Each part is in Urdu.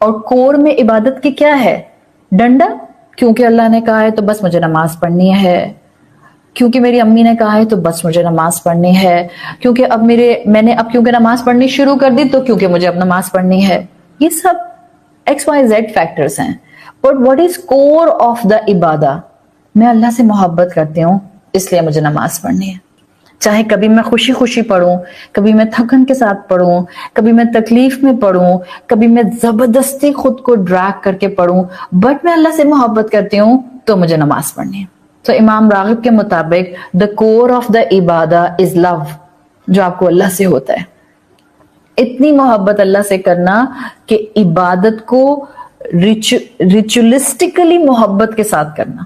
اور کور میں عبادت کی کیا ہے؟ ڈنڈا، کیونکہ اللہ نے کہا ہے تو بس مجھے نماز پڑھنی ہے، کیونکہ میری امی نے کہا ہے تو بس مجھے نماز پڑھنی ہے، کیونکہ میں نے کیونکہ نماز پڑھنی شروع کر دی تو کیونکہ مجھے اب نماز پڑھنی ہے. یہ سب XYZ فیکٹرز ہیں. But what is core of the عبادہ؟ میں اللہ سے محبت کرتی ہوں اس لیے مجھے نماز پڑھنی ہے. چاہے کبھی میں خوشی خوشی پڑھوں، کبھی میں تھکن کے ساتھ پڑھوں، کبھی میں تکلیف میں پڑھوں، کبھی میں زبردستی خود کو ڈریگ کر کے پڑھوں، بٹ میں اللہ سے محبت کرتی ہوں تو مجھے نماز پڑھنی ہے. تو امام راغب کے مطابق دا کور آف دا عبادہ از لو، جو آپ کو اللہ سے ہوتا ہے. اتنی محبت اللہ سے کرنا کہ عبادت کو ریچولسٹکلی محبت کے ساتھ کرنا.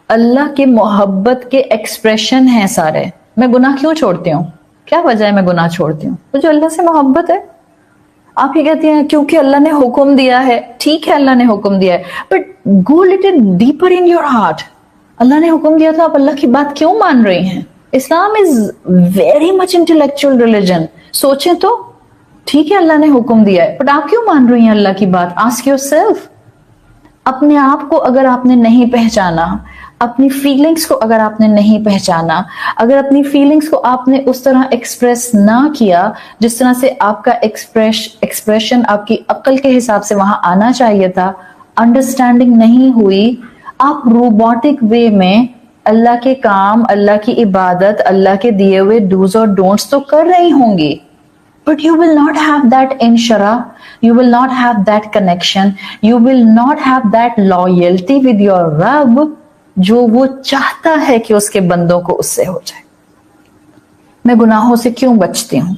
اللہ کی محبت کے ایکسپریشن ہیں سارے. میں گناہ کیوں چھوڑتی ہوں؟ کیا وجہ ہے میں گناہ چھوڑتی ہوں؟ مجھے اللہ سے محبت ہے. آپ یہ کہتے ہیں کیونکہ اللہ نے حکم دیا ہے. ٹھیک ہے اللہ نے حکم دیا ہے، but go little deeper in your heart. Allah نے حکم دیا تو آپ اللہ کی بات کیوں مان رہی ہیں؟ Islam is very much intellectual religion. سوچیں تو، ٹھیک ہے اللہ نے حکم دیا ہے، بٹ آپ کیوں مان رہی ہیں اللہ کی بات؟ Ask your self. اپنے آپ کو اگر آپ نے نہیں پہچانا، اپنی فیلنگز کو اگر آپ نے نہیں پہچانا، اگر اپنی فیلنگز کو آپ نے اس طرح ایکسپریس نہ کیا جس طرح سے آپ کا ایکسپریشن آپ کی عقل کے حساب سے وہاں آنا چاہیے تھا، انڈرسٹینڈنگ نہیں ہوئی، آپ روبوٹک وے میں اللہ کے کام، اللہ کی عبادت، اللہ کے دیے ہوئے ڈوز اور ڈونٹس تو کر رہی ہوں گی، but you will not have that inshara, you will not have that connection, you will not have that loyalty with your Rabb جو وہ چاہتا ہے کہ اس کے بندوں کو اس سے ہو جائے. میں گناہوں سے کیوں بچتی ہوں؟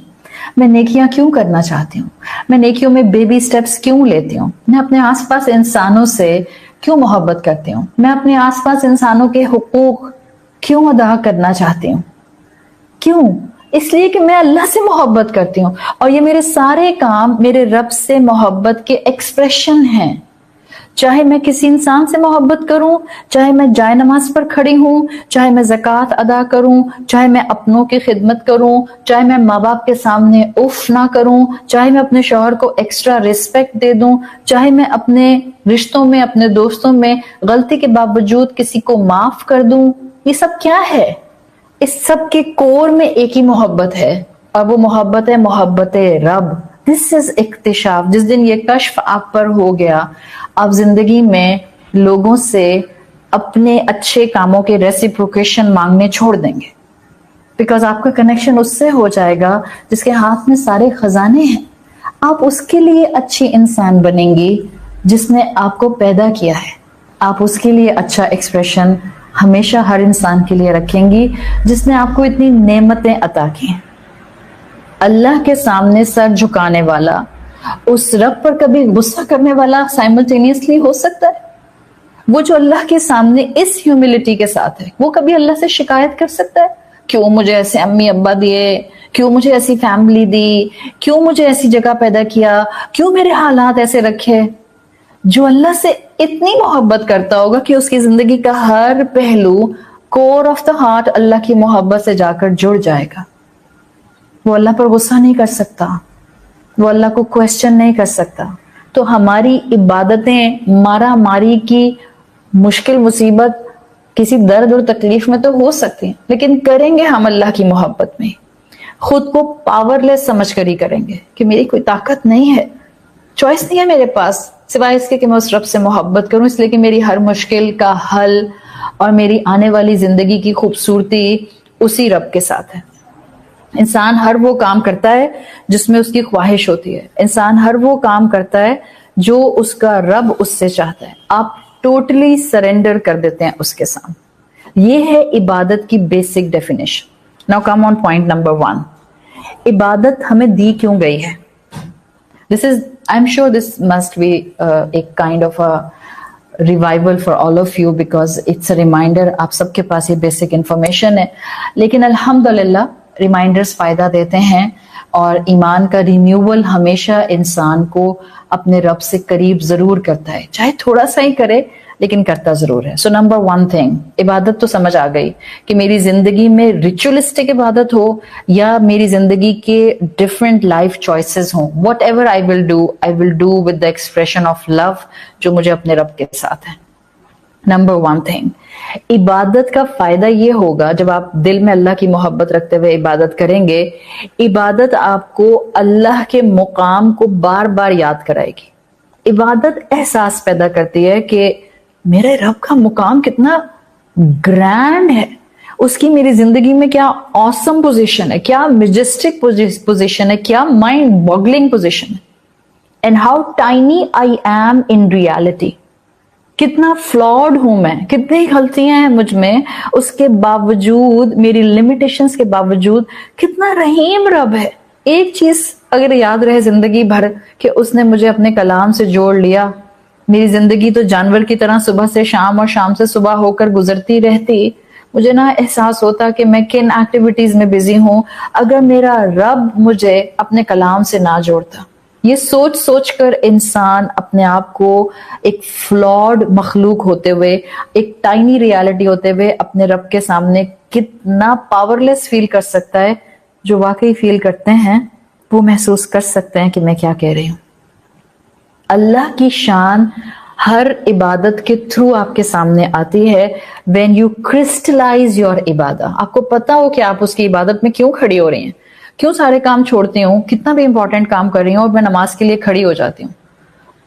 میں نیکیاں کیوں کرنا چاہتی ہوں؟ میں نیکیوں میں بیبی سٹیپس کیوں لیتی ہوں؟ میں اپنے آس پاس انسانوں سے کیوں محبت کرتی ہوں؟ میں اپنے آس پاس انسانوں کے حقوق کیوں ادا کرنا چاہتی ہوں؟ کیوں؟ اس لیے کہ میں اللہ سے محبت کرتی ہوں، اور یہ میرے سارے کام میرے رب سے محبت کے ایکسپریشن ہیں. چاہے میں کسی انسان سے محبت کروں، چاہے میں جائے نماز پر کھڑی ہوں، چاہے میں زکوٰۃ ادا کروں، چاہے میں اپنوں کی خدمت کروں، چاہے میں ماں باپ کے سامنے اف نہ کروں، چاہے میں اپنے شوہر کو ایکسٹرا ریسپیکٹ دے دوں، چاہے میں اپنے رشتوں میں، اپنے دوستوں میں غلطی کے باوجود کسی کو معاف کر دوں. یہ سب کیا ہے؟ اس سب کے کور میں ایک ہی محبت ہے، اور وہ محبت ہے محبت رب. دس از اکتشاف. جس دن یہ کشف آپ پر ہو گیا، آپ زندگی میں لوگوں سے اپنے اچھے کاموں کے ریسیپروکیشن مانگنے چھوڑ دیں گے، بیکاز آپ کا کنیکشن اس سے ہو جائے گا جس کے ہاتھ میں سارے خزانے ہیں. آپ اس کے لیے اچھی انسان بنیں گی جس نے آپ کو پیدا کیا ہے. آپ اس کے لیے اچھا ایکسپریشن ہمیشہ ہر انسان کے لیے رکھیں گی جس نے آپ کو اتنی نعمتیں عطا کی ہیں. اللہ کے سامنے سر جھکانے والا، اس رب پر کبھی غصہ کرنے والا سائملٹینیسلی ہو سکتا ہے؟ وہ جو اللہ کے سامنے اس ہیوملٹی کے ساتھ ہے، وہ کبھی اللہ سے شکایت کر سکتا ہے کیوں مجھے ایسے امی ابا دیے، کیوں مجھے ایسی فیملی دی، کیوں مجھے ایسی جگہ پیدا کیا، کیوں میرے حالات ایسے رکھے؟ جو اللہ سے اتنی محبت کرتا ہوگا کہ اس کی زندگی کا ہر پہلو کور آف دا ہارٹ اللہ کی محبت سے جا کر جڑ جائے گا. وہ اللہ پر غصہ نہیں کر سکتا، وہ اللہ کو کویسچن نہیں کر سکتا. تو ہماری عبادتیں مارا ماری کی مشکل مصیبت کسی درد اور تکلیف میں تو ہو سکتی ہیں، لیکن کریں گے ہم اللہ کی محبت میں. خود کو پاور لیس سمجھ کر ہی کریں گے کہ میری کوئی طاقت نہیں ہے، چوائس نہیں ہے میرے پاس سوائے اس کے کہ میں اس رب سے محبت کروں، اس لیے کہ میری ہر مشکل کا حل اور میری آنے والی زندگی کی خوبصورتی اسی رب کے ساتھ ہے. انسان ہر وہ کام کرتا ہے جس میں اس کی خواہش ہوتی ہے. انسان ہر وہ کام کرتا ہے جو اس کا رب اس سے چاہتا ہے. آپ ٹوٹلی سرنڈر کر دیتے ہیں اس کے سامنے. یہ ہے عبادت کی basic definition. Now come on point number 1. عبادت ہمیں دی کیوں گئی ہے؟ This is, I'm sure this must be a kind of a revival for all of you because it's a reminder. آپ سب کے پاس یہ بیسک انفارمیشن ہے، لیکن الحمدللہ ریمائنڈرز فائدہ دیتے ہیں اور ایمان کا رینیول ہمیشہ انسان کو اپنے رب سے قریب ضرور کرتا ہے، چاہے تھوڑا سا ہی کرے لیکن کرتا ضرور ہے. سو نمبر 1 تھنگ، عبادت تو سمجھ آ گئی کہ میری زندگی میں ریچولسٹک عبادت ہو یا میری زندگی کے ڈفرینٹ لائف چوائسز ہوں، whatever I will do with the expression of love جو مجھے اپنے رب کے ساتھ ہے. نمبر 1 تھنگ، عبادت کا فائدہ یہ ہوگا جب آپ دل میں اللہ کی محبت رکھتے ہوئے عبادت کریں گے، عبادت آپ کو اللہ کے مقام کو بار بار یاد کرائے گی. عبادت احساس پیدا کرتی ہے کہ میرے رب کا مقام کتنا گرینڈ ہے، اس کی میری زندگی میں کیا آسم پوزیشن ہے، کیا میجسٹک پوزیشن ہے، کیا مائنڈ باگلنگ پوزیشن ہے. And how tiny I am in reality, کتنا فلاڈ ہوں میں، کتنی غلطیاں ہیں مجھ میں، اس کے باوجود، میری لمیٹیشنز کے باوجود کتنا رحیم رب ہے. ایک چیز اگر یاد رہے زندگی بھر کہ اس نے مجھے اپنے کلام سے جوڑ لیا، میری زندگی تو جانور کی طرح صبح سے شام اور شام سے صبح ہو کر گزرتی رہتی، مجھے نہ احساس ہوتا کہ میں کن ایکٹیویٹیز میں بزی ہوں اگر میرا رب مجھے اپنے کلام سے نہ جوڑتا. یہ سوچ سوچ کر انسان اپنے آپ کو ایک فلاڈ مخلوق ہوتے ہوئے، ایک ٹائنی ریالٹی ہوتے ہوئے اپنے رب کے سامنے کتنا پاورلیس فیل کر سکتا ہے. جو واقعی فیل کرتے ہیں وہ محسوس کر سکتے ہیں کہ میں کیا کہہ رہی ہوں. اللہ کی شان ہر عبادت کے تھرو آپ کے سامنے آتی ہے. when you crystallize your عبادت، آپ کو پتا ہو کہ آپ اس کی عبادت میں کیوں کھڑی ہو رہی ہیں، کیوں سارے کام چھوڑتی ہوں، کتنا بھی امپورٹنٹ کام کر رہی ہوں اور میں نماز کے لیے کھڑی ہو جاتی ہوں،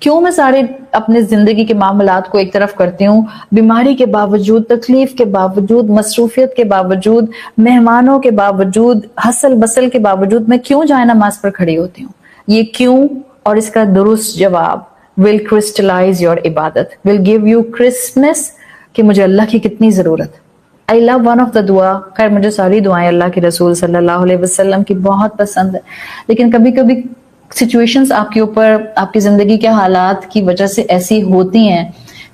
کیوں میں سارے اپنے زندگی کے معاملات کو ایک طرف کرتی ہوں، بیماری کے باوجود، تکلیف کے باوجود، مصروفیت کے باوجود، مہمانوں کے باوجود، ہسل بسل کے باوجود میں کیوں جائے نماز پر کھڑی ہوتی ہوں. یہ کیوں اور اس کا درست جواب will crystallize your عبادت، will give you crispness کہ مجھے اللہ کی کتنی ضرورت. I love one of the دعا، خیر مجھے ساری دعائیں اللہ کے رسول صلی اللہ علیہ وسلم کی بہت پسند ہے، لیکن کبھی کبھی سچویشنز آپ کے اوپر، آپ کی زندگی کے حالات کی وجہ سے ایسی ہوتی ہیں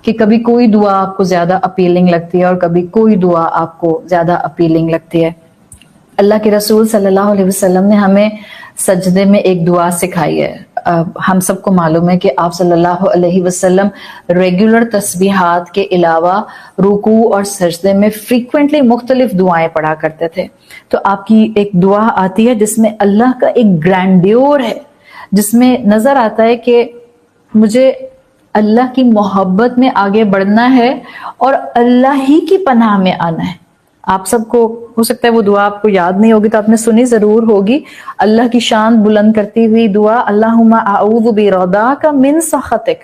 کہ کبھی کوئی دعا آپ کو زیادہ اپیلنگ لگتی ہے اور کبھی کوئی دعا آپ کو زیادہ اپیلنگ لگتی ہے. اللہ کے رسول صلی اللہ علیہ وسلم نے ہمیں سجدے میں ایک دعا سکھائی ہے. ہم سب کو معلوم ہے کہ آپ صلی اللہ علیہ وسلم ریگولر تسبیحات کے علاوہ رکوع اور سجدے میں فریکوینٹلی مختلف دعائیں پڑھا کرتے تھے. تو آپ کی ایک دعا آتی ہے جس میں اللہ کا ایک گرینڈیور ہے، جس میں نظر آتا ہے کہ مجھے اللہ کی محبت میں آگے بڑھنا ہے اور اللہ ہی کی پناہ میں آنا ہے. آپ سب کو ہو سکتا ہے وہ دعا آپ کو یاد نہیں ہوگی تو آپ نے سنی ضرور ہوگی. اللہ کی شان بلند کرتی ہوئی دعا، اللہم اعوذ برضاک من سخطک،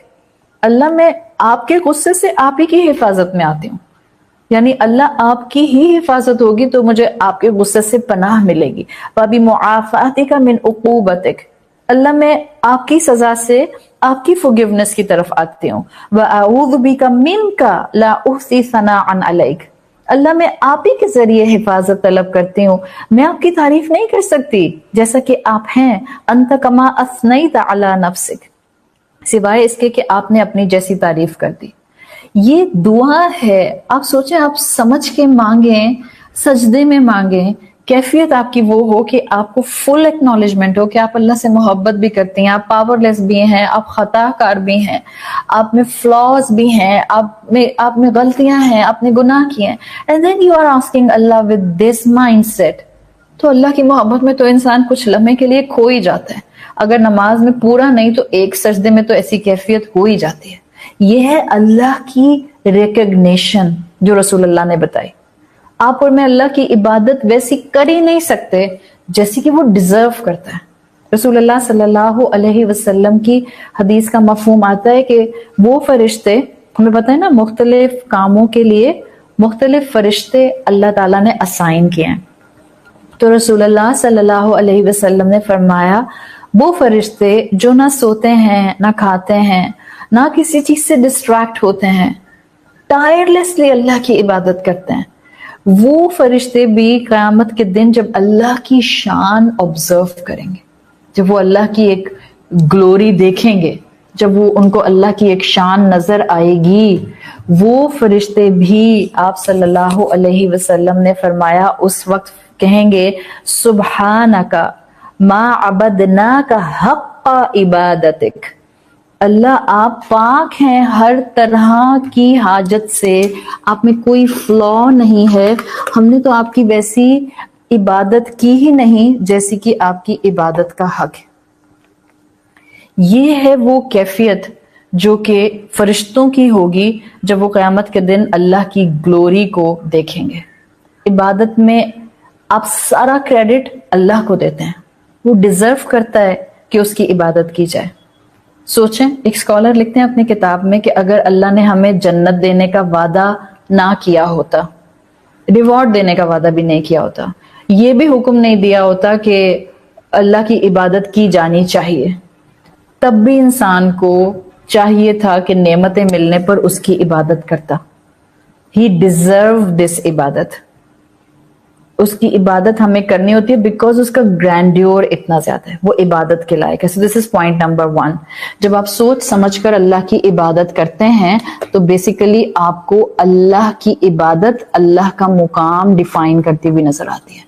اللہ میں آپ کے غصے سے آپ ہی کی حفاظت میں آتی ہوں، یعنی اللہ آپ کی ہی حفاظت ہوگی تو مجھے آپ کے غصے سے پناہ ملے گی. وبمعافاتک من عقوبتک، اللہ میں آپ کی سزا سے آپ کی forgiveness کی طرف آتی ہوں. وَأَعُوذُ بِكَ مِنْكَ لَا أُحْصِي ثَنَاءً عَلَيْكَ، اللہ میں آپ ہی کے ذریعے حفاظت طلب کرتی ہوں، میں آپ کی تعریف نہیں کر سکتی جیسا کہ آپ ہیں. انت کما اثنیت علی نفسک، سوائے اس کے کہ آپ نے اپنی جیسی تعریف کر دی. یہ دعا ہے، آپ سوچیں، آپ سمجھ کے مانگیں، سجدے میں مانگیں، کیفیت آپ کی وہ ہو کہ آپ کو فل ایکنالجمنٹ ہو کہ آپ اللہ سے محبت بھی کرتی ہیں، آپ پاور لیس بھی ہیں، آپ خطا کار بھی ہیں، آپ میں فلاز بھی ہیں، آپ میں غلطیاں ہیں، آپ نے گناہ کیے ہیں. And then you are asking Allah with this mindset. تو اللہ کی محبت میں تو انسان کچھ لمحے کے لیے کھو ہی جاتا ہے. اگر نماز میں پورا نہیں تو ایک سجدے میں تو ایسی کیفیت ہو ہی جاتی ہے. یہ ہے اللہ کی ریکگنیشن جو رسول اللہ نے بتائی. آپ اور میں اللہ کی عبادت ویسی کر ہی نہیں سکتے جیسی کہ وہ ڈیزرو کرتا ہے. رسول اللہ صلی اللہ علیہ وسلم کی حدیث کا مفہوم آتا ہے کہ وہ فرشتے، ہمیں پتہ ہے نا مختلف کاموں کے لیے مختلف فرشتے اللہ تعالیٰ نے اسائن کیے ہیں. تو رسول اللہ صلی اللہ علیہ وسلم نے فرمایا وہ فرشتے جو نہ سوتے ہیں، نہ کھاتے ہیں، نہ کسی چیز سے ڈسٹریکٹ ہوتے ہیں، ٹائرلیسلی اللہ کی عبادت کرتے ہیں، وہ فرشتے بھی قیامت کے دن جب اللہ کی شان آبزرو کریں گے، جب وہ اللہ کی ایک گلوری دیکھیں گے، جب وہ ان کو اللہ کی ایک شان نظر آئے گی، وہ فرشتے بھی، آپ صلی اللہ علیہ وسلم نے فرمایا، اس وقت کہیں گے سبحانک ما عبدناک حق عبادتک، اللہ آپ پاک ہیں ہر طرح کی حاجت سے، آپ میں کوئی فلا نہیں ہے، ہم نے تو آپ کی ویسی عبادت کی ہی نہیں جیسی کہ آپ کی عبادت کا حق ہے۔ یہ ہے وہ کیفیت جو کہ فرشتوں کی ہوگی جب وہ قیامت کے دن اللہ کی گلوری کو دیکھیں گے۔ عبادت میں آپ سارا کریڈٹ اللہ کو دیتے ہیں، وہ ڈیزرو کرتا ہے کہ اس کی عبادت کی جائے۔ سوچیں، ایک اسکالر لکھتے ہیں اپنی کتاب میں کہ اگر اللہ نے ہمیں جنت دینے کا وعدہ نہ کیا ہوتا، ریوارڈ دینے کا وعدہ بھی نہیں کیا ہوتا، یہ بھی حکم نہیں دیا ہوتا کہ اللہ کی عبادت کی جانی چاہیے، تب بھی انسان کو چاہیے تھا کہ نعمتیں ملنے پر اس کی عبادت کرتا۔ ہی ڈیزرو دس عبادت، اس کی عبادت ہمیں کرنی ہوتی ہے بیکاز اس کا گرینڈیور اتنا زیادہ ہے، وہ عبادت کے لائق ہے۔ سو دس از پوائنٹ نمبر 1۔ جب آپ سوچ سمجھ کر اللہ کی عبادت کرتے ہیں تو بیسیکلی آپ کو اللہ کی عبادت اللہ کا مقام ڈیفائن کرتی ہوئی نظر آتی ہے،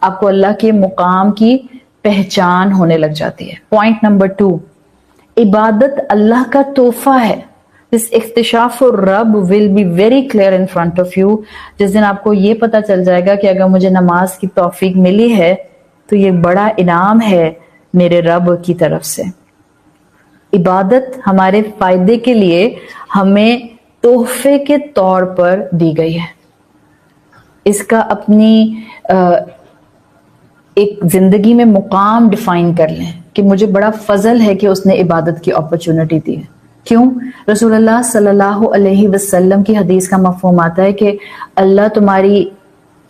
آپ کو اللہ کے مقام کی پہچان ہونے لگ جاتی ہے۔ پوائنٹ نمبر 2، عبادت اللہ کا تحفہ ہے۔ This اکتشاف الرب will be very clear in front of you۔ جس دن آپ کو یہ پتا چل جائے گا کہ اگر مجھے نماز کی توفیق ملی ہے تو یہ بڑا انعام ہے میرے رب کی طرف سے۔ عبادت ہمارے فائدے کے لیے ہمیں تحفے کے طور پر دی گئی ہے، اس کا اپنی ایک زندگی میں مقام ڈیفائن کر لیں کہ مجھے بڑا فضل ہے کہ اس نے عبادت کی اپرچونٹی دی ہے۔ کیوں؟ رسول اللہ صلی اللہ علیہ وسلم کی حدیث کا مفہوم آتا ہے کہ اللہ تمہاری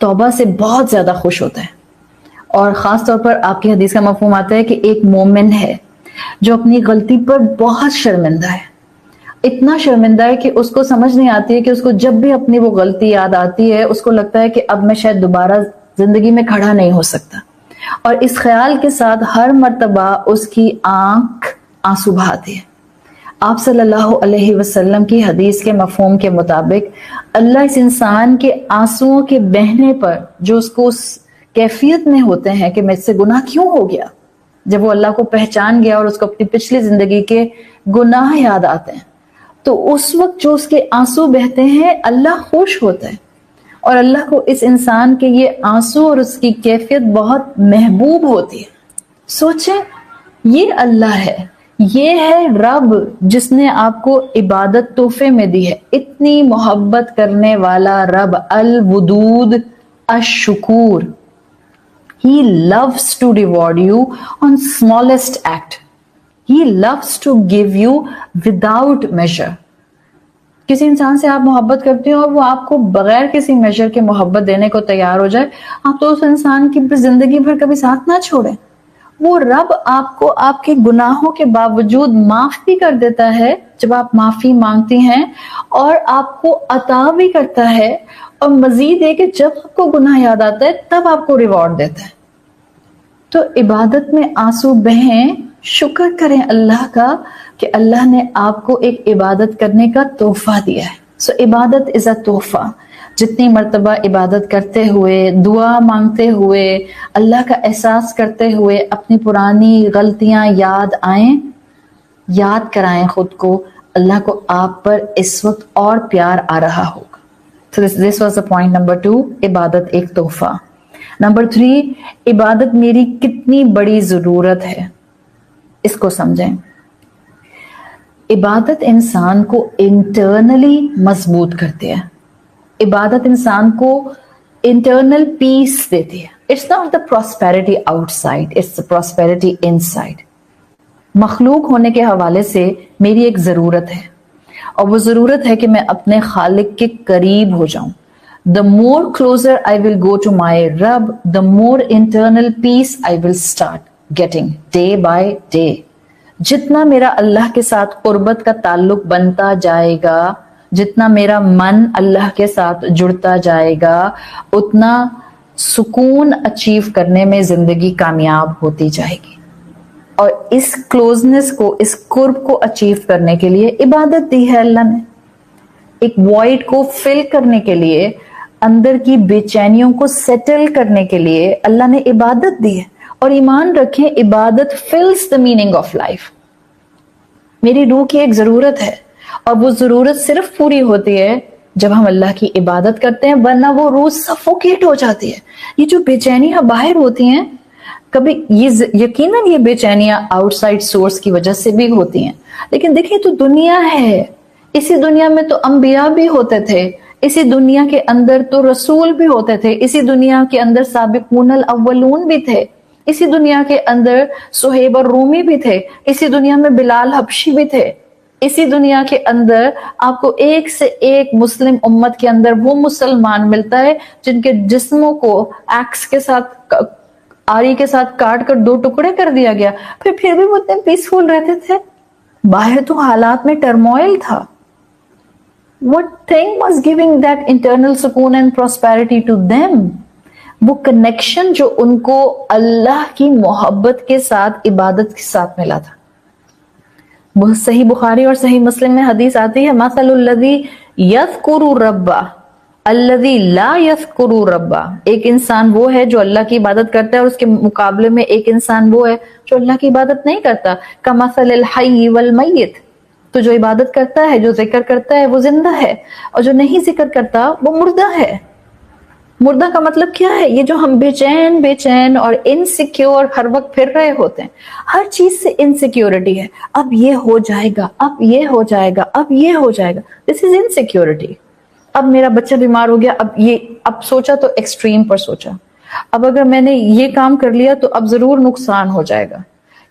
توبہ سے بہت زیادہ خوش ہوتا ہے، اور خاص طور پر آپ کی حدیث کا مفہوم آتا ہے کہ ایک مومن ہے جو اپنی غلطی پر بہت شرمندہ ہے، اتنا شرمندہ ہے کہ اس کو سمجھ نہیں آتی ہے کہ اس کو جب بھی اپنی وہ غلطی یاد آتی ہے اس کو لگتا ہے کہ اب میں شاید دوبارہ زندگی میں کھڑا نہیں ہو سکتا، اور اس خیال کے ساتھ ہر مرتبہ اس کی آنکھ آنسو بہاتی ہے۔ آپ صلی اللہ علیہ وسلم کی حدیث کے مفہوم کے مطابق اللہ اس انسان کے آنسوؤں کے بہنے پر جو اس کو اس کیفیت میں ہوتے ہیں کہ مجھ سے گناہ کیوں ہو گیا، جب وہ اللہ کو پہچان گیا اور اس کو اپنی پچھلی زندگی کے گناہ یاد آتے ہیں تو اس وقت جو اس کے آنسو بہتے ہیں اللہ خوش ہوتا ہے، اور اللہ کو اس انسان کے یہ آنسو اور اس کی کیفیت بہت محبوب ہوتی ہے۔ سوچیں، یہ اللہ ہے، یہ ہے رب جس نے آپ کو عبادت تحفے میں دی ہے، اتنی محبت کرنے والا رب، Wadood الشکور۔ He loves to reward you on smallest act. He loves to give you without measure. کسی انسان سے آپ محبت کرتے ہیں اور وہ آپ کو بغیر کسی میجر کے محبت دینے کو تیار ہو جائے، آپ تو اس انسان کی زندگی بھر کبھی ساتھ نہ چھوڑیں۔ وہ رب آپ کو آپ کے گناہوں کے باوجود معاف بھی کر دیتا ہے جب آپ معافی مانگتی ہیں، اور آپ کو عطا بھی کرتا ہے، اور مزید ہے کہ جب آپ کو گناہ یاد آتا ہے تب آپ کو ریوارڈ دیتا ہے۔ تو عبادت میں آنسو بہیں، شکر کریں اللہ کا کہ اللہ نے آپ کو ایک عبادت کرنے کا تحفہ دیا ہے۔ سو عبادت از اے تحفہ۔ جتنی مرتبہ عبادت کرتے ہوئے، دعا مانگتے ہوئے، اللہ کا احساس کرتے ہوئے اپنی پرانی غلطیاں یاد آئیں، یاد کرائیں خود کو، اللہ کو آپ پر اس وقت اور پیار آ رہا ہوگا۔ So this was the point number 2، عبادت ایک تحفہ۔ نمبر 3، عبادت میری کتنی بڑی ضرورت ہے، اس کو سمجھیں۔ عبادت انسان کو انٹرنلی مضبوط کرتی ہے، عبادت انسان کو انٹرنل پیس دیتی ہے۔ It's not the prosperity outside, it's the prosperity inside. مخلوق ہونے کے حوالے سے میری ایک ضرورت ہے، اور وہ ضرورت ہے کہ میں اپنے خالق کے قریب ہو جاؤں۔ The more closer I will go to my Rabb, the more internal peace I will start getting day by day۔ جتنا میرا اللہ کے ساتھ قربت کا تعلق بنتا جائے گا، جتنا میرا من اللہ کے ساتھ جڑتا جائے گا، اتنا سکون اچیو کرنے میں زندگی کامیاب ہوتی جائے گی۔ اور اس کلوزنس کو، اس قرب کو اچیو کرنے کے لیے عبادت دی ہے اللہ نے۔ ایک وائڈ کو فل کرنے کے لیے، اندر کی بے چینیوں کو سیٹل کرنے کے لیے اللہ نے عبادت دی ہے، اور ایمان رکھیں عبادت فلس دا میننگ آف لائف. میری روح کی ایک ضرورت ہے اور وہ ضرورت صرف پوری ہوتی ہے جب ہم اللہ کی عبادت کرتے ہیں، ورنہ وہ روح سفوکیٹ ہو جاتی ہے. یہ جو بے چینیاں باہر ہوتی ہیں، کبھی یقیناً یہ بے چینیاں آؤٹ سائڈ سورس کی وجہ سے بھی ہوتی ہیں، لیکن دیکھیں تو دنیا ہے، اسی دنیا میں تو انبیاء بھی ہوتے تھے، اسی دنیا کے اندر تو رسول بھی ہوتے تھے، اسی دنیا کے اندر سابقون الاولون بھی تھے، اسی دنیا کے اندر صہیب الرومی بھی تھے، اسی دنیا میں بلال حبشی بھی تھے، اسی دنیا کے اندر آپ کو ایک سے ایک مسلم امت کے اندر وہ مسلمان ملتا ہے جن کے جسموں کو ایکس کے ساتھ، آری کے ساتھ کاٹ کر 2 ٹکڑے کر دیا گیا، پھر بھی وہ اتنے پیسفل رہتے تھے. باہر تو حالات میں ٹرموائل تھا. What thing was giving that internal سکون and prosperity to them؟ وہ کنیکشن جو ان کو اللہ کی محبت کے ساتھ، عبادت کے ساتھ ملا تھا. صحیح بخاری اور صحیح مسلم میں حدیث آتی ہے، مثل الذی یذکر ربہ الذی لا یذکر ربہ. ایک انسان وہ ہے جو اللہ کی عبادت کرتا ہے اور اس کے مقابلے میں ایک انسان وہ ہے جو اللہ کی عبادت نہیں کرتا. کمثل الحی والمیت. تو جو عبادت کرتا ہے، جو ذکر کرتا ہے، وہ زندہ ہے، اور جو نہیں ذکر کرتا وہ مردہ ہے. مردہ کا مطلب کیا ہے؟ یہ جو ہم بے چین اور انسیکیور ہر وقت پھر رہے ہوتے ہیں، ہر چیز سے انسیکیورٹی ہے. اب یہ ہو جائے گا، اب یہ ہو جائے گا، اب یہ ہو جائے گا. دس از انسیکیورٹی. اب میرا بچہ بیمار ہو گیا، اب سوچا تو ایکسٹریم پر سوچا، اب اگر میں نے یہ کام کر لیا تو اب ضرور نقصان ہو جائے گا.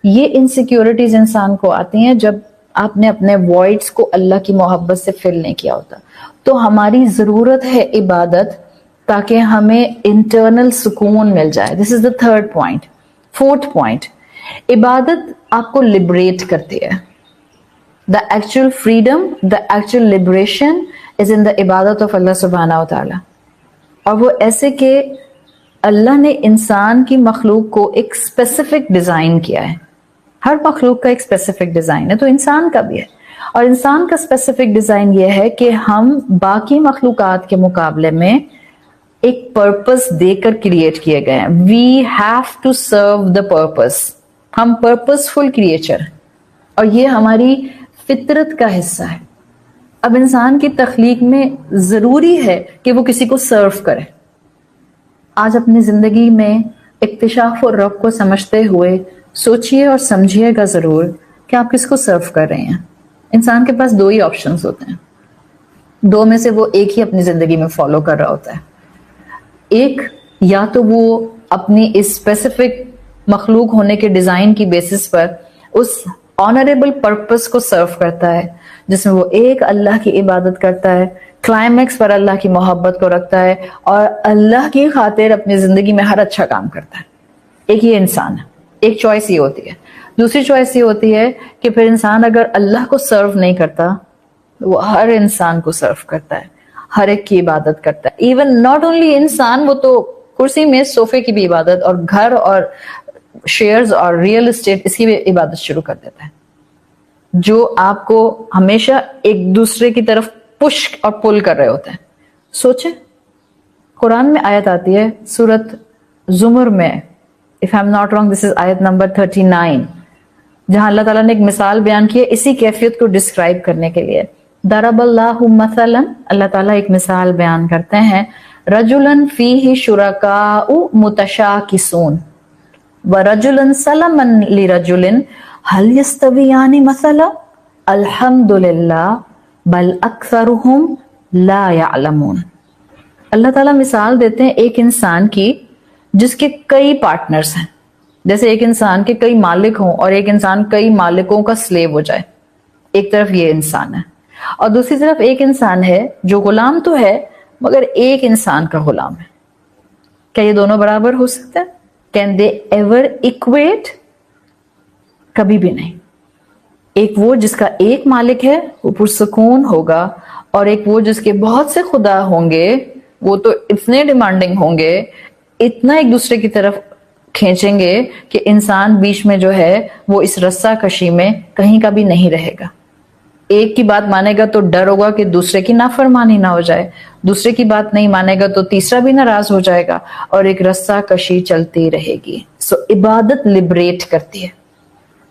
یہ انسیکیورٹیز انسان کو آتی ہیں جب آپ نے اپنے وائڈز کو اللہ کی محبت سے فل نہیں کیا ہوتا. تو ہماری ضرورت ہے عبادت تاکہ ہمیں انٹرنل سکون مل جائے. دس از دا 3rd پوائنٹ. 4th پوائنٹ، عبادت آپ کو لبریٹ کرتی ہے. The actual freedom, the actual liberation is in the عبادت آف اللہ سبحانہ و تعالی. اور وہ ایسے کہ اللہ نے انسان کی مخلوق کو ایک اسپیسیفک ڈیزائن کیا ہے. ہر مخلوق کا ایک اسپیسیفک ڈیزائن ہے، تو انسان کا بھی ہے. اور انسان کا اسپیسیفک ڈیزائن یہ ہے کہ ہم باقی مخلوقات کے مقابلے میں ایک پرپس دے کر کریٹ کیے گئے ہیں. We have to serve the purpose. ہم پرپسفل کریچر، اور یہ ہماری فطرت کا حصہ ہے. اب انسان کی تخلیق میں ضروری ہے کہ وہ کسی کو سرو کرے. آج اپنی زندگی میں اکتشاف اور رب کو سمجھتے ہوئے سوچئے اور سمجھیے گا ضرور کہ آپ کس کو سرو کر رہے ہیں. انسان کے پاس 2 ہی آپشنز ہوتے ہیں، 2 میں سے وہ ایک ہی اپنی زندگی میں فالو کر رہا ہوتا ہے. ایک، یا تو وہ اپنی اس اسپیسیفک مخلوق ہونے کے ڈیزائن کی بیسس پر اس آنریبل پرپس کو سرو کرتا ہے جس میں وہ ایک اللہ کی عبادت کرتا ہے، کلائمیکس پر اللہ کی محبت کو رکھتا ہے اور اللہ کی خاطر اپنی زندگی میں ہر اچھا کام کرتا ہے. ایک یہ انسان ہے. ایک چوائس یہ ہوتی ہے. دوسری چوائس یہ ہوتی ہے کہ پھر انسان اگر اللہ کو سرو نہیں کرتا، وہ ہر انسان کو سرو کرتا ہے، ہر ایک کی عبادت کرتا ہے. ایون ناٹ اونلی انسان، وہ تو کرسی میں صوفے کی بھی عبادت اور گھر اور شیئرز اور ریئل اسٹیٹ اس کی بھی عبادت شروع کر دیتا ہے، جو آپ کو ہمیشہ ایک دوسرے کی طرف پش اور پل کر رہے ہوتے ہیں. سوچیں، قرآن میں آیت آتی ہے سورت زمر میں، if I'm not wrong this is آیت نمبر 39، جہاں اللہ تعالیٰ نے ایک مثال بیان کی ہے اسی کیفیت کو ڈسکرائب کرنے کے لیے. ضرب اللہ مثلا، اللہ تعالیٰ ایک مثال بیان کرتے ہیں، رجلا فیہ شرکاء متشاکسون ورجلا سلما لرجل هل يستویان مثلا الحمد للہ بل اکثرهم لا يعلمون. اللہ تعالیٰ مثال دیتے ہیں ایک انسان کی جس کے کئی پارٹنرز ہیں. جیسے ایک انسان کے کئی مالک ہوں اور ایک انسان کئی مالکوں کا سلیو ہو جائے. ایک طرف یہ انسان ہے اور دوسری طرف ایک انسان ہے جو غلام تو ہے مگر ایک انسان کا غلام ہے. کیا یہ دونوں برابر ہو سکتے ہیں؟ Can they ever equate? کبھی بھی نہیں. ایک وہ جس کا ایک مالک ہے وہ پرسکون ہوگا، اور ایک وہ جس کے بہت سے خدا ہوں گے، وہ تو اتنے ڈیمانڈنگ ہوں گے، اتنا ایک دوسرے کی طرف کھینچیں گے کہ انسان بیچ میں جو ہے وہ اس رسہ کشی میں کہیں کا بھی نہیں رہے گا. ایک کی بات مانے گا تو ڈر ہوگا کہ دوسرے کی نافرمانی نہ ہو جائے، دوسرے کی بات نہیں مانے گا تو تیسرا بھی ناراض ہو جائے گا، اور ایک رسہ کشی چلتی رہے گی. سو عبادت لبریٹ کرتی ہے.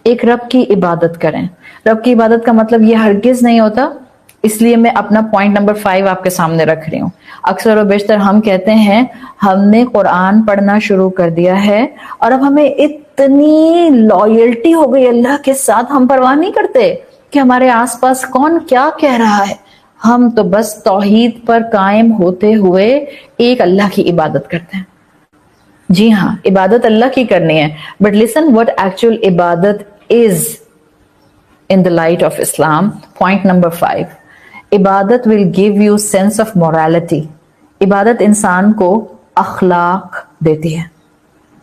ایک رب کی عبادت کریں. رب کی عبادت کا مطلب یہ ہرگز نہیں ہوتا, اس لیے میں اپنا پوائنٹ نمبر 5 آپ کے سامنے رکھ رہی ہوں. اکثر و بیشتر ہم کہتے ہیں ہم نے قرآن پڑھنا شروع کر دیا ہے اور اب ہمیں اتنی لائلٹی ہو گئی اللہ کے ساتھ, ہم پرواہ نہیں کرتے کہ ہمارے آس پاس کون کیا کہہ رہا ہے, ہم تو بس توحید پر قائم ہوتے ہوئے ایک اللہ کی عبادت کرتے ہیں. جی ہاں, عبادت اللہ کی کرنی ہے, بٹ لسن what actual عبادت is in the light of Islam. Point number 5, عبادت will give you sense of morality. عبادت انسان کو اخلاق دیتی ہے.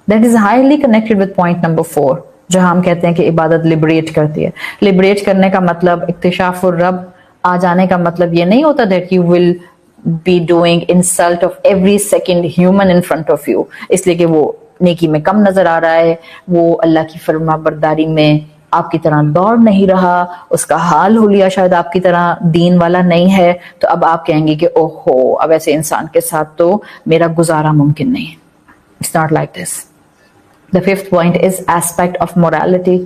That is highly connected with point number 4, جو ہم کہتے ہیں کہ عبادت لبریٹ کرتی ہے. لبریٹ کرنے کا مطلب, اکتشاف الرب آ جانے کا مطلب یہ نہیں ہوتا that you will be doing insult of every second human in front of you, اس لیے کہ وہ نیکی میں کم نظر آ رہا ہے, وہ اللہ کی فرما برداری میں آپ کی طرح دوڑ نہیں رہا, اس کا حال حلیہ شاید آپ کی طرح دین والا نہیں ہے, تو اب آپ کہیں گے کہ اوہو اب ایسے انسان کے ساتھ تو میرا گزارا ممکن نہیں ہے. It's not like this. The 5th point is aspect of morality.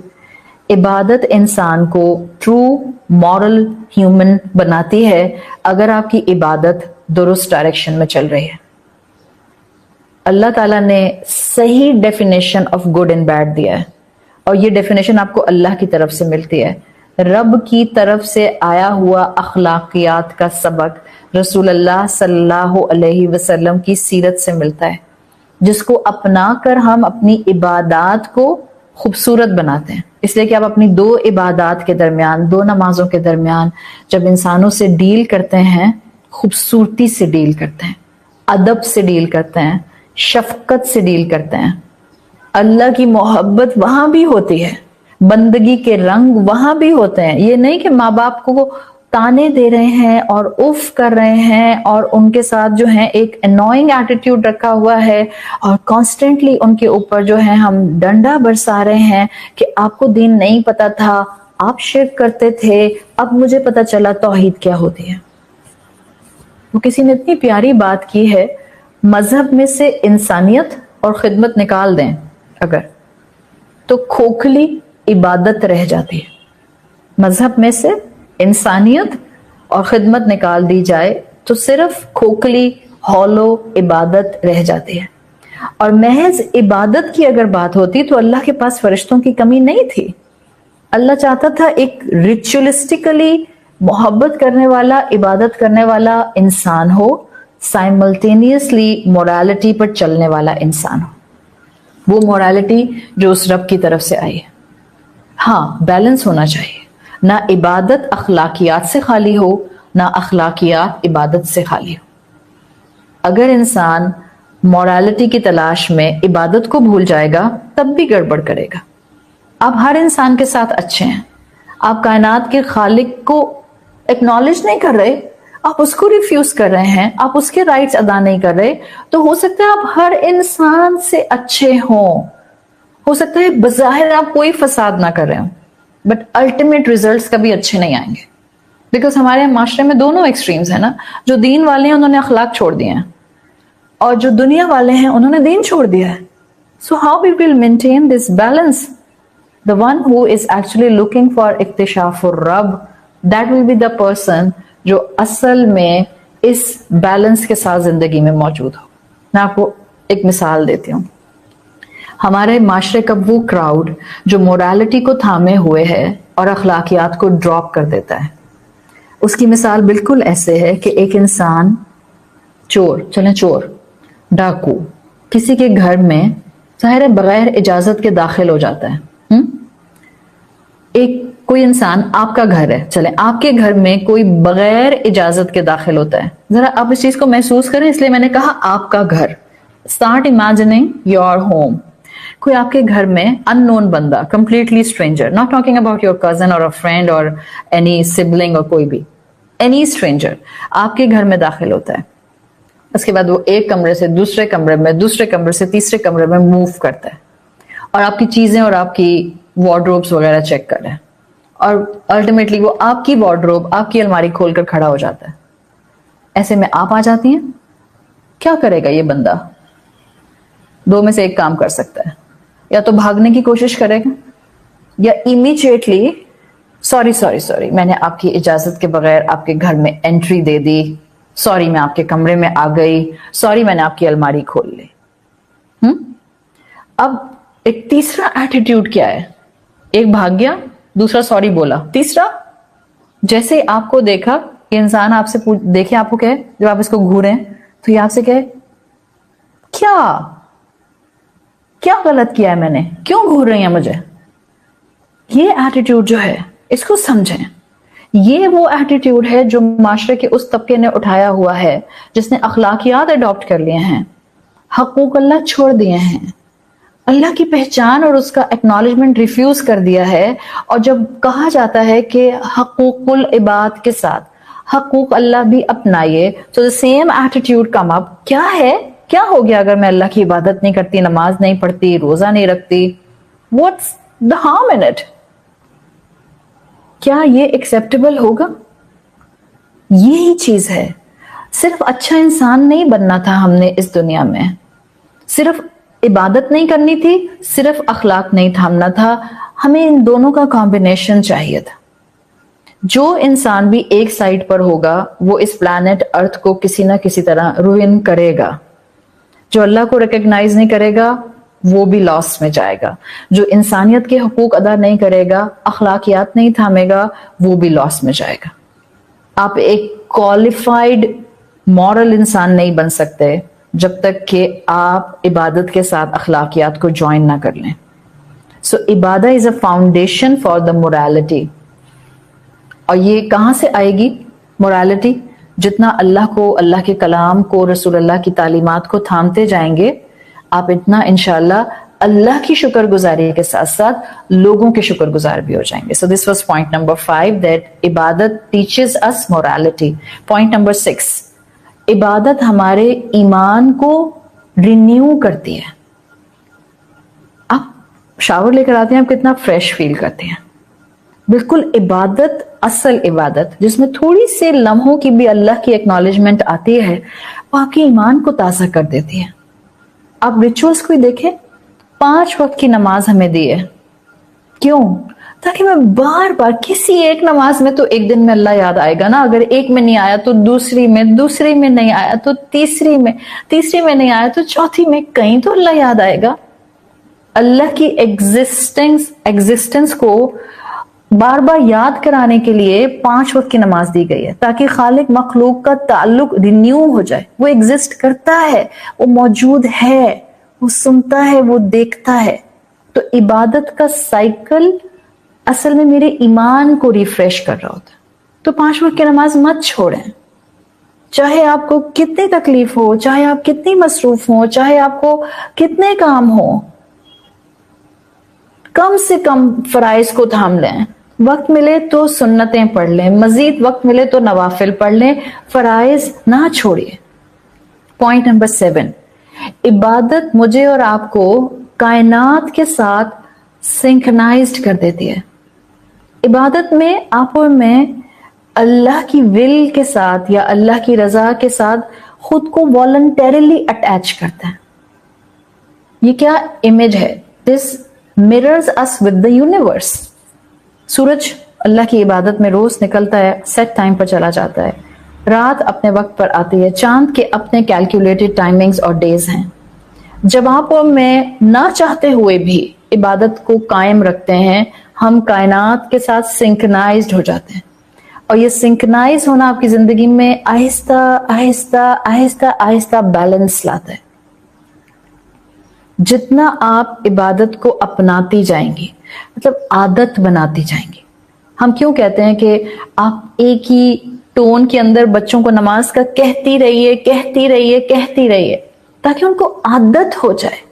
عبادت انسان کو ٹرو مورل ہیومن بناتی ہے اگر آپ کی عبادت درست ڈائریکشن میں چل رہی ہے. اللہ تعالیٰ نے صحیح definition of good and bad دیا ہے, اور یہ ڈیفینیشن آپ کو اللہ کی طرف سے ملتی ہے. رب کی طرف سے آیا ہوا اخلاقیات کا سبق رسول اللہ صلی اللہ علیہ وسلم کی سیرت سے ملتا ہے, جس کو اپنا کر ہم اپنی عبادات کو خوبصورت بناتے ہیں. اس لیے کہ آپ اپنی 2 عبادات کے درمیان, 2 نمازوں کے درمیان جب انسانوں سے ڈیل کرتے ہیں, خوبصورتی سے ڈیل کرتے ہیں, ادب سے ڈیل کرتے ہیں, شفقت سے ڈیل کرتے ہیں. اللہ کی محبت وہاں بھی ہوتی ہے, بندگی کے رنگ وہاں بھی ہوتے ہیں. یہ نہیں کہ ماں باپ کو تانے دے رہے ہیں اور اف کر رہے ہیں اور ان کے ساتھ جو ہے ایک انوائنگ ایٹیٹیوڈ رکھا ہوا ہے اور کانسٹنٹلی ان کے اوپر جو ہے ہم ڈنڈا برسا رہے ہیں کہ آپ کو دین نہیں پتا تھا, آپ شرک کرتے تھے, اب مجھے پتا چلا توحید کیا ہوتی ہے. وہ کسی نے اتنی پیاری بات کی ہے, مذہب میں سے انسانیت اور خدمت نکال دیں اگر, تو کھوکھلی عبادت رہ جاتی ہے. مذہب میں سے انسانیت اور خدمت نکال دی جائے تو صرف کھوکھلی ہولو عبادت رہ جاتی ہے. اور محض عبادت کی اگر بات ہوتی تو اللہ کے پاس فرشتوں کی کمی نہیں تھی. اللہ چاہتا تھا ایک ریچولسٹکلی محبت کرنے والا, عبادت کرنے والا انسان ہو, سائملٹینیسلی مورالٹی پر چلنے والا انسان ہو. وہ مورالٹی جو اس رب کی طرف سے آئی ہے. ہاں, بیلنس ہونا چاہیے, نہ عبادت اخلاقیات سے خالی ہو, نہ اخلاقیات عبادت سے خالی ہو. اگر انسان مورالٹی کی تلاش میں عبادت کو بھول جائے گا تب بھی گڑبڑ کرے گا. آپ ہر انسان کے ساتھ اچھے ہیں, آپ کائنات کے خالق کو ایکنالج نہیں کر رہے, آپ اس کو ریفیوز کر رہے ہیں, آپ اس کے رائٹس ادا نہیں کر رہے, تو ہو سکتا ہے آپ ہر انسان سے اچھے ہوں, ہو سکتا ہے بظاہر آپ کوئی فساد نہ کر رہے ہوں, بٹ الٹیمیٹ ریزلٹس کبھی اچھے نہیں آئیں گے. بیکاز ہمارے معاشرے میں دونوں ایکسٹریمز ہیں نا, جو دین والے ہیں انہوں نے اخلاق چھوڑ دیے ہیں, اور جو دنیا والے ہیں انہوں نے دین چھوڑ دیا ہے. So how we will maintain this balance? The one who is actually looking for اکتشاف الرب, that will be the person جو اصل میں اس بیلنس کے ساتھ زندگی میں موجود ہو. میں آپ کو ایک مثال دیتی ہوں. ہمارے معاشرے کا وہ کراؤڈ جو مورالٹی کو تھامے ہوئے ہے اور اخلاقیات کو ڈراپ کر دیتا ہے, اس کی مثال بالکل ایسے ہے کہ ایک انسان چور, ڈاکو کسی کے گھر میں ظاہر بغیر اجازت کے داخل ہو جاتا ہے. کوئی انسان, آپ کا گھر ہے, چلیں آپ کے گھر میں کوئی بغیر اجازت کے داخل ہوتا ہے. ذرا آپ اس چیز کو محسوس کریں, اس لیے میں نے کہا آپ کا گھر. Start imagining your home. کوئی آپ کے گھر میں ان نون بندہ, completely stranger, not talking about your cousin or a friend or any sibling اور کوئی بھی, any stranger آپ کے گھر میں داخل ہوتا ہے. اس کے بعد وہ ایک کمرے سے دوسرے کمرے میں, دوسرے کمرے سے تیسرے کمرے میں موو کرتا ہے, اور آپ کی چیزیں اور آپ کی وارڈروبس وغیرہ چیک کر رہے ہیں, اور الٹیمیٹلی وہ آپ کی وارڈروب, آپ کی الماری کھول کر کھڑا ہو جاتا ہے. ایسے میں آپ آ جاتی ہیں, کیا کرے گا یہ بندہ؟ 2 میں سے ایک کام کر سکتا ہے. یا تو بھاگنے کی کوشش کرے گا یا امیڈیٹلی سوری میں نے آپ کی اجازت کے بغیر آپ کے گھر میں انٹری دے دی، سوری میں آپ کے کمرے میں آ گئی، سوری میں نے آپ کی الماری کھول لی۔ اب ایک تیسرا ایٹیٹیوڈ کیا ہے؟ ایک بھاگ گیا، دوسرا سوری بولا، تیسرا جیسے آپ کو دیکھا یہ انسان آپ سے دیکھے آپ کو کہے، جب آپ اس کو گھوریں تو یہ آپ سے کہے کیا غلط کیا ہے میں نے، کیوں گھور رہی ہیں مجھے؟ یہ ایٹیٹیوڈ جو ہے اس کو سمجھیں، یہ وہ ایٹیٹیوڈ ہے جو معاشرے کے اس طبقے نے اٹھایا ہوا ہے جس نے اخلاقیات اڈاپٹ کر لیے ہیں، حقوق اللہ چھوڑ دیے ہیں، اللہ کی پہچان اور اس کا ایکنالجمنٹ ریفیوز کر دیا ہے، اور جب کہا جاتا ہے کہ حقوق العباد کے ساتھ حقوق اللہ بھی اپنائیے تو سیم ایٹیٹیوڈ کم اپ، کیا ہو گیا اگر میں اللہ کی عبادت نہیں کرتی، نماز نہیں پڑھتی، روزہ نہیں رکھتی؟ What's the harm in it? کیا یہ ایکسیپٹیبل ہوگا؟ یہی چیز ہے، صرف اچھا انسان نہیں بننا تھا ہم نے اس دنیا میں، صرف عبادت نہیں کرنی تھی، صرف اخلاق نہیں تھامنا تھا، ہمیں ان دونوں کا کمبینیشن چاہیے تھا۔ جو انسان بھی ایک سائڈ پر ہوگا وہ اس پلانٹ ارتھ کو کسی نہ کسی طرح روئن کرے گا، جو اللہ کو ریکگنائز نہیں کرے گا وہ بھی لاس میں جائے گا، جو انسانیت کے حقوق ادا نہیں کرے گا، اخلاقیات نہیں تھامے گا، وہ بھی لاس میں جائے گا۔ آپ ایک کوالیفائڈ مورل انسان نہیں بن سکتے جب تک کہ آپ عبادت کے ساتھ اخلاقیات کو جوائن نہ کر لیں۔ سو عبادت از اے فاؤنڈیشن فار دا morality۔ اور یہ کہاں سے آئے گی morality؟ جتنا اللہ کو، اللہ کے کلام کو، رسول اللہ کی تعلیمات کو تھامتے جائیں گے، آپ اتنا انشاءاللہ اللہ کی شکر گزاری کے ساتھ ساتھ لوگوں کے شکر گزار بھی ہو جائیں گے۔ So this was point number 5 that عبادت teaches us morality۔ Point number 6، عبادت ہمارے ایمان کو رینیو کرتی ہے۔ آپ شاور لے کر آتے ہیں، آپ کتنا فریش فیل کرتے ہیں۔ بالکل عبادت، اصل عبادت جس میں تھوڑی سے لمحوں کی بھی اللہ کی ایکنالجمنٹ آتی ہے، وہ آپ کے ایمان کو تازہ کر دیتی ہے۔ آپ ریچولز کو ہی دیکھیں، 5 وقت کی نماز ہمیں دی ہے، کیوں؟ تاکہ میں بار بار کسی ایک نماز میں تو ایک دن میں اللہ یاد آئے گا نا، اگر ایک میں نہیں آیا تو دوسری میں نہیں آیا تو تیسری میں نہیں آیا تو چوتھی میں، کہیں تو اللہ یاد آئے گا۔ اللہ کی ایگزسٹنس کو بار بار یاد کرانے کے لیے 5 وقت کی نماز دی گئی ہے، تاکہ خالق مخلوق کا تعلق رینیو ہو جائے۔ وہ ایگزسٹ کرتا ہے، وہ موجود ہے، وہ سنتا ہے، وہ دیکھتا ہے۔ تو عبادت کا سائیکل اصل میں میرے ایمان کو ریفریش کر رہا ہوتا ہے۔ تو 5 وقت کی نماز مت چھوڑیں، چاہے آپ کو کتنی تکلیف ہو، چاہے آپ کتنی مصروف ہوں، چاہے آپ کو کتنے کام ہو، کم سے کم فرائض کو تھام لیں۔ وقت ملے تو سنتیں پڑھ لیں، مزید وقت ملے تو نوافل پڑھ لیں، فرائض نہ چھوڑیے۔ پوائنٹ نمبر 7، عبادت مجھے اور آپ کو کائنات کے ساتھ سنکرنائزڈ کر دیتی ہے۔ عبادت میں آپ اور میں اللہ کی ول کے ساتھ یا اللہ کی رضا کے ساتھ خود کو والنٹیرلی اٹیچ کرتے ہیں۔ یہ کیا امیج ہے؟ دس mirrors us with the universe۔ سورج اللہ کی عبادت میں روز نکلتا ہے، سیٹ ٹائم پر چلا جاتا ہے، رات اپنے وقت پر آتی ہے، چاند کے اپنے کیلکولیٹڈ ٹائمنگز اور ڈیز ہیں۔ جب آپ اور میں نہ چاہتے ہوئے بھی عبادت کو قائم رکھتے ہیں، ہم کائنات کے ساتھ سنکرنائزڈ ہو جاتے ہیں، اور یہ سنکرنائز ہونا آپ کی زندگی میں آہستہ آہستہ آہستہ آہستہ بیلنس لاتا ہے۔ جتنا آپ عبادت کو اپناتی جائیں گی، مطلب عادت بناتی جائیں گی۔ ہم کیوں کہتے ہیں کہ آپ ایک ہی ٹون کے اندر بچوں کو نماز کا کہتی رہیے تاکہ ان کو عادت ہو جائے۔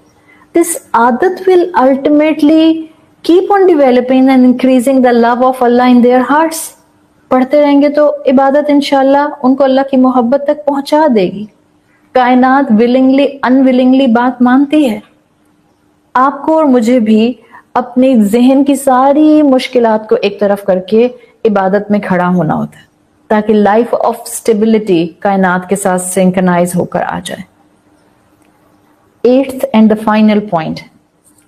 This عادت will ultimately keep on developing and increasing the love of Allah in their hearts۔ پڑھتے رہیں گے تو عبادت انشاءاللہ ان کو اللہ کی محبت تک پہنچا دے گی۔ کائنات willingly unwillingly بات مانتی ہے۔ آپ کو اور مجھے بھی اپنی ذہن کی ساری مشکلات کو ایک طرف کر کے عبادت میں کھڑا ہونا ہوتا ہے، تاکہ لائف آف اسٹیبلٹی کائنات کے ساتھ سنکرنائز ہو کر آ جائے۔ 8th and the final point,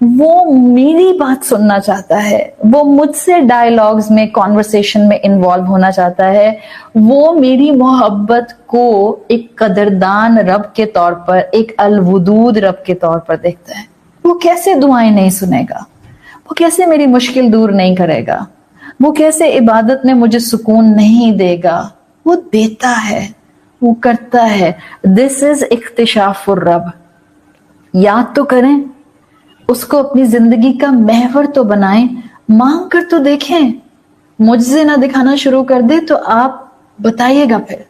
وہ میری بات سننا چاہتا ہے, وہ مجھ سے ڈائلاگز میں, کانورسیشن میں انوالو ہونا چاہتا ہے, وہ میری محبت کو ایک قدردان رب کے طور پر, ایک الودود رب کے طور پر دیکھتا ہے. وہ کیسے دعائیں نہیں سنے گا, وہ کیسے میری مشکل دور نہیں کرے گا, وہ کیسے عبادت میں مجھے سکون نہیں دے گا. وہ دیتا ہے, وہ کرتا ہے. دس از اکتشاف الرب. یاد تو کریں, اس کو اپنی زندگی کا محور تو بنائیں, مانگ کر تو دیکھیں. معجزے نہ دکھانا شروع کر دے تو آپ بتائیے گا, پھر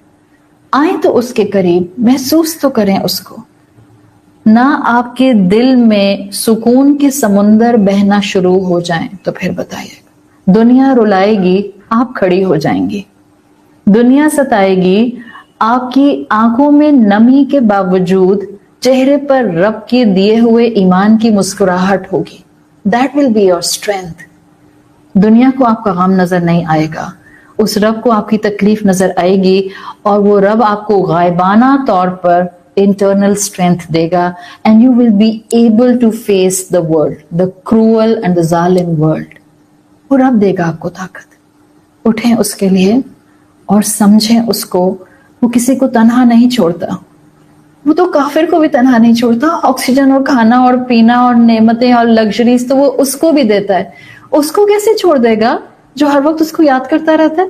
آئیں تو اس کے قریب, محسوس تو کریں اس کو. نہ آپ کے دل میں سکون کے سمندر بہنا شروع ہو جائیں تو پھر بتائیے گا. دنیا رلائے گی, آپ کھڑی ہو جائیں گی. دنیا ستائے گی, آپ کی آنکھوں میں نمی کے باوجود چہرے پر رب کے دیے ہوئے ایمان کی مسکراہٹ ہوگی. That will be your strength. دنیا کو آپ کا غم نظر نہیں آئے گا, اس رب کو آپ کی تکلیف نظر آئے گی, اور وہ رب آپ کو غائبانہ طور پر internal strength they God, and you will be able to face the world, the cruel and the ظالم world. وہ رب دے گا آپ کو طاقت. اٹھیں اس کے لیے اور سمجھیں اس کو. وہ کسی کو تنہا نہیں چھوڑتا, وہ تو کافر کو بھی تنہا نہیں چھوڑتا. آکسیجن اور کھانا اور پینا اور نعمتیں اور لگژریز تو وہ اس کو بھی دیتا ہے. اس کو کیسے چھوڑ دے گا جو ہر وقت اس کو یاد کرتا رہتا ہے؟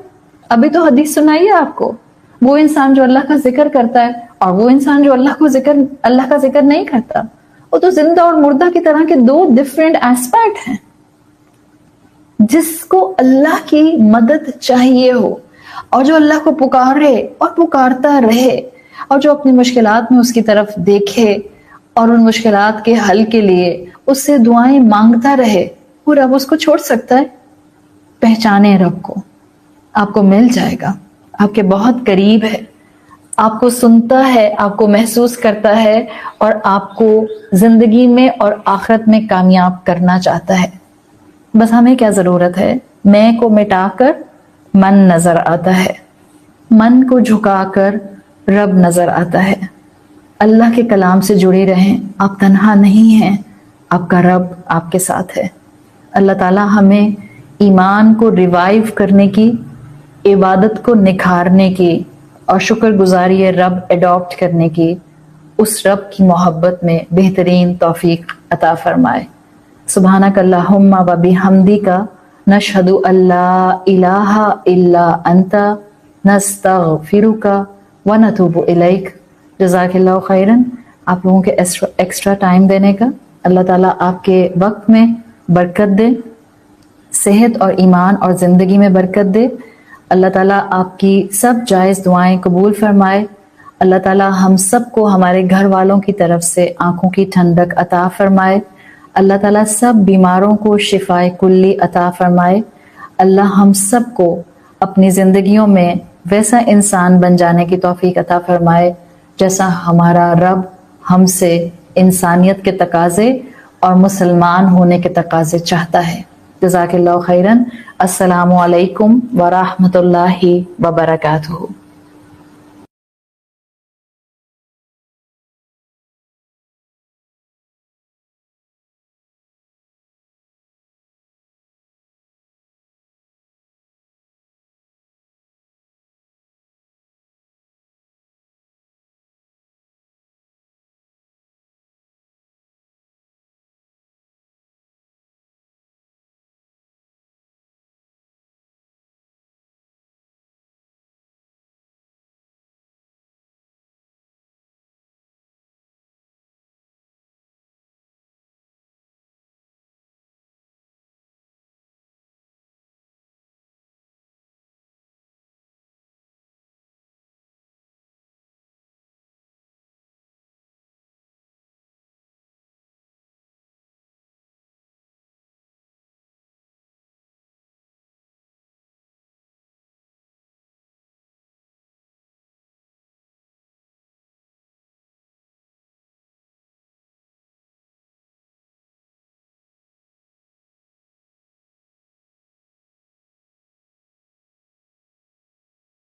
ابھی تو حدیث سنائی ہے آپ کو, وہ انسان جو اللہ کا ذکر کرتا ہے اور وہ انسان جو اللہ کا ذکر نہیں کرتا, وہ تو زندہ اور مردہ کی طرح کے دو ڈفرینٹ ایسپیکٹ ہیں. جس کو اللہ کی مدد چاہیے ہو اور جو اللہ کو پکارے اور پکارتا رہے, اور جو اپنی مشکلات میں اس کی طرف دیکھے اور ان مشکلات کے حل کے لیے اس سے دعائیں مانگتا رہے, وہ رب اس کو چھوڑ سکتا ہے؟ پہچانے رب کو, آپ کو مل جائے گا. آپ کے بہت قریب ہے, آپ کو سنتا ہے, آپ کو محسوس کرتا ہے, اور آپ کو زندگی میں اور آخرت میں کامیاب کرنا چاہتا ہے. بس ہمیں کیا ضرورت ہے؟ میں کو مٹا کر من نظر آتا ہے, من کو جھکا کر رب نظر آتا ہے. اللہ کے کلام سے جڑے رہیں, آپ تنہا نہیں ہیں, آپ کا رب آپ کے ساتھ ہے. اللہ تعالی ہمیں ایمان کو ریوائیو کرنے کی, عبادت کو نکھارنے کی, اور شکر گزاری رب اڈاپٹ کرنے کی, اس رب کی محبت میں بہترین توفیق عطا فرمائے. سبحانک اللہم و بحمدک نشہد ان لا الہ الا انت نستغفرک ونتوب الیک. جزاک اللہ خیرن آپ لوگوں کے ایکسٹرا ٹائم دینے کا. اللہ تعالیٰ آپ کے وقت میں برکت دے, صحت اور ایمان اور زندگی میں برکت دے. اللہ تعالیٰ آپ کی سب جائز دعائیں قبول فرمائے. اللہ تعالیٰ ہم سب کو ہمارے گھر والوں کی طرف سے آنکھوں کی ٹھنڈک عطا فرمائے. اللہ تعالیٰ سب بیماروں کو شفائے کلی عطا فرمائے. اللہ ہم سب کو اپنی زندگیوں میں ویسا انسان بن جانے کی توفیق عطا فرمائے جیسا ہمارا رب ہم سے انسانیت کے تقاضے اور مسلمان ہونے کے تقاضے چاہتا ہے. جزاک اللہ خیرن. السلام علیکم ورحمۃ اللہ وبرکاتہ.